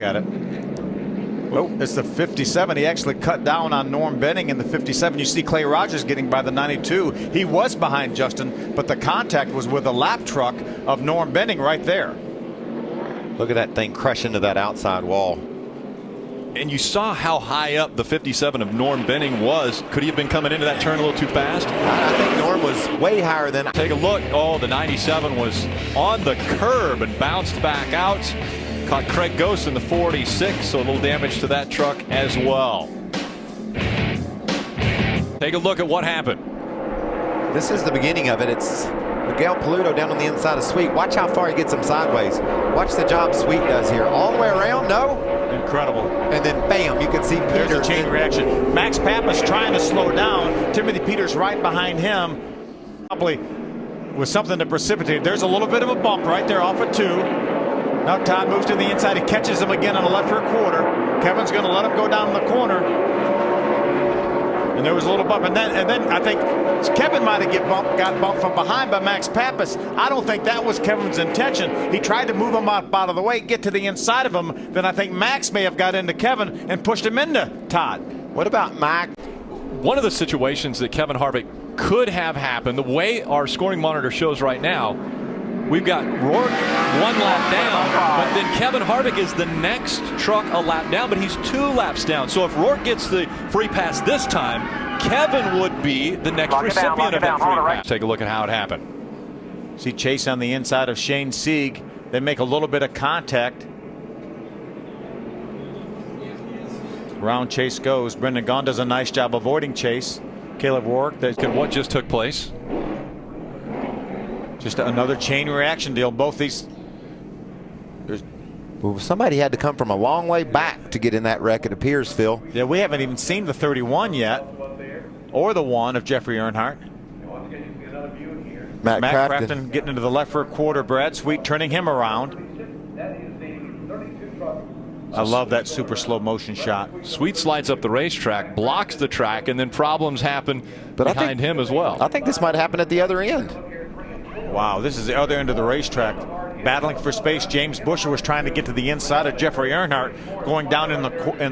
Got it. Oh, it's the 57. He actually cut down on Norm Benning in the 57. You see Clay Rogers getting by the 92. He was behind Justin, but the contact was with the lap truck of Norm Benning right there. Look at that thing crush into that outside wall. And you saw how high up the 57 of Norm Benning was. Could he have been coming into that turn a little too fast? I think Norm was way higher than. Take a look. Oh, the 97 was on the curb and bounced back out. Caught Craig Ghost in the 46, so a little damage to that truck as well. Take a look at what happened. This is the beginning of it. It's Miguel Paludo down on the inside of Sweet. Watch how far he gets him sideways. Watch the job Sweet does here. All the way around, no? Incredible. And then bam, you can see Peters. There's a chain reaction. Max Pappas trying to slow down. Timothy Peters right behind him. Probably with something to precipitate. There's a little bit of a bump right there off of 2. Now Todd moves to the inside. He catches him again on the left rear quarter. Kevin's going to let him go down the corner. And there was a little bump. And then I think Kevin might have got bumped from behind by Max Pappas. I don't think that was Kevin's intention. He tried to move him out of the way, get to the inside of him. Then I think Max may have got into Kevin and pushed him into Todd. What about Max? One of the situations that Kevin Harvick could have happened, the way our scoring monitor shows right now, we've got Rourke 1 lap down, but then Kevin Harvick is the next truck a lap down, but he's 2 laps down. So if Rourke gets the free pass this time, Kevin would be the next recipient of that free pass. Take a look at how it happened. See Chase on the inside of Shane Sieg. They make a little bit of contact. Around Chase goes. Brendan Gaughan does a nice job avoiding Chase. Caleb Rourke. What just took place? Just another chain reaction deal. Both these. Well, somebody had to come from a long way back to get in that wreck, it appears, Phil. Yeah, we haven't even seen the 31 yet, or the 1 of Jeffrey Earnhardt. Matt Crafton getting into the left rear quarter. Brad Sweet turning him around. I love that super slow motion shot. Sweet slides up the racetrack, blocks the track, and then problems happen behind him as well. I think this might happen at the other end. Wow, this is the other end of the racetrack. Battling for space. James Buescher was trying to get to the inside of Jeffrey Earnhardt, going down in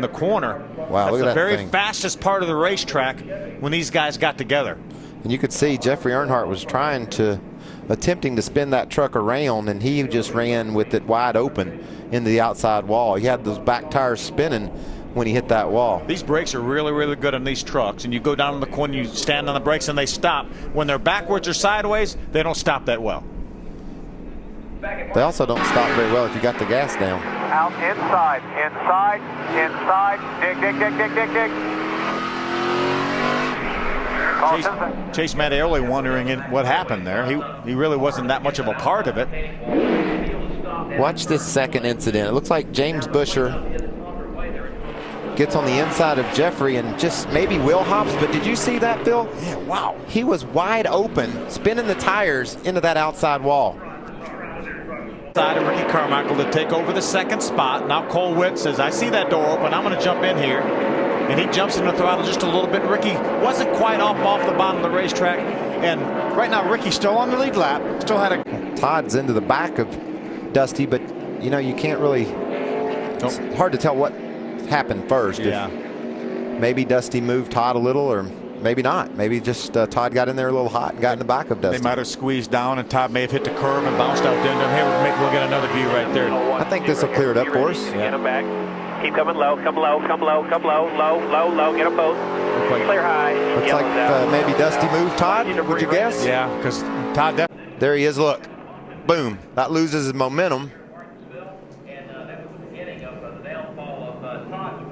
the corner. Wow, that's look at the that very thing. Fastest part of the racetrack when these guys got together. And you could see Jeffrey Earnhardt was attempting to spin that truck around, and he just ran with it wide open into the outside wall. He had those back tires spinning when he hit that wall. These brakes are really, really good on these trucks. And you go down in the corner, you stand on the brakes, and they stop. When they're backwards or sideways, they don't stop that well. They also don't stop very well if you got the gas down. Out inside, dig. Chase Mattioli wondering what happened there. He really wasn't that much of a part of it. Watch this second incident. It looks like James Buescher gets on the inside of Jeffrey and just maybe wheel hops, but did you see that, Phil? Yeah, wow. He was wide open, spinning the tires into that outside wall. Side of Ricky Carmichael to take over the second spot. Now Cole Witt says, I see that door open. I'm going to jump in here. And he jumps in the throttle just a little bit. Ricky wasn't quite off the bottom of the racetrack. And right now, Ricky's still on the lead lap. Still had a... Todd's into the back of Dusty, but, you know, you can't really... It's hard to tell what happened first. Yeah. Maybe Dusty moved Todd a little, or maybe not. Maybe just Todd got in there a little hot and got in the back of Dusty. They might have squeezed down, and Todd may have hit the curb and bounced out the end of him. Here, maybe we'll get another view right there. I think this will clear it up for us. Get him back. Keep coming low, come low, low, get them both. Clear high. Looks like maybe Dusty moved Todd, would you guess? Yeah, because Todd... There he is, look. Boom. That loses his momentum.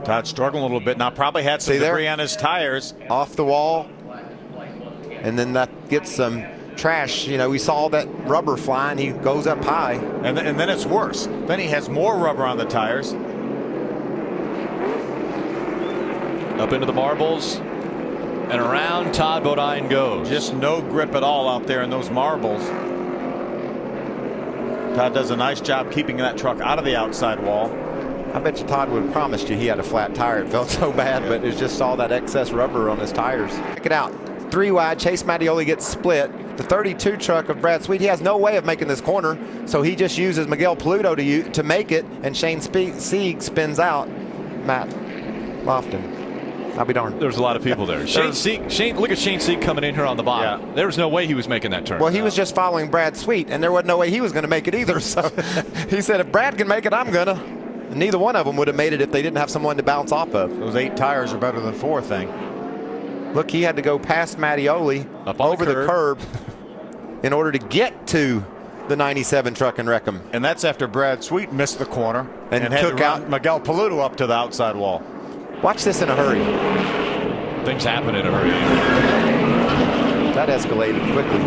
Todd's struggling a little bit now. Probably had some debris on his tires. Off the wall. And then that gets some trash. You know, we saw that rubber flying. He goes up high. And then it's worse. Then he has more rubber on the tires. Up into the marbles and around Todd Bodine goes. Just no grip at all out there in those marbles. Todd does a nice job keeping that truck out of the outside wall. I bet you Todd would have promised you he had a flat tire. It felt so bad, but it just all that excess rubber on his tires. Check it out. 3 wide. Chase Mattioli gets split. the 32 truck of Brad Sweet. He has no way of making this corner, so he just uses Miguel Paluto to make it, and Shane Sieg spins out Matt Lofton. I'll be darned. There's a lot of people there. Look at Shane Sieg coming in here on the bottom. Yeah. There was no way he was making that turn. Well, he was just following Brad Sweet, and there wasn't no way he was going to make it either. So he said, if Brad can make it, I'm going to. Neither one of them would have made it if they didn't have someone to bounce off of. Those 8 tires are better than 4 thing. Look, he had to go past Mattioli over the curb in order to get to the 97 truck and wreck him. And that's after Brad Sweet missed the corner and had took to out Miguel Paluto up to the outside wall. Watch this in a hurry. Things happen in a hurry. That escalated quickly.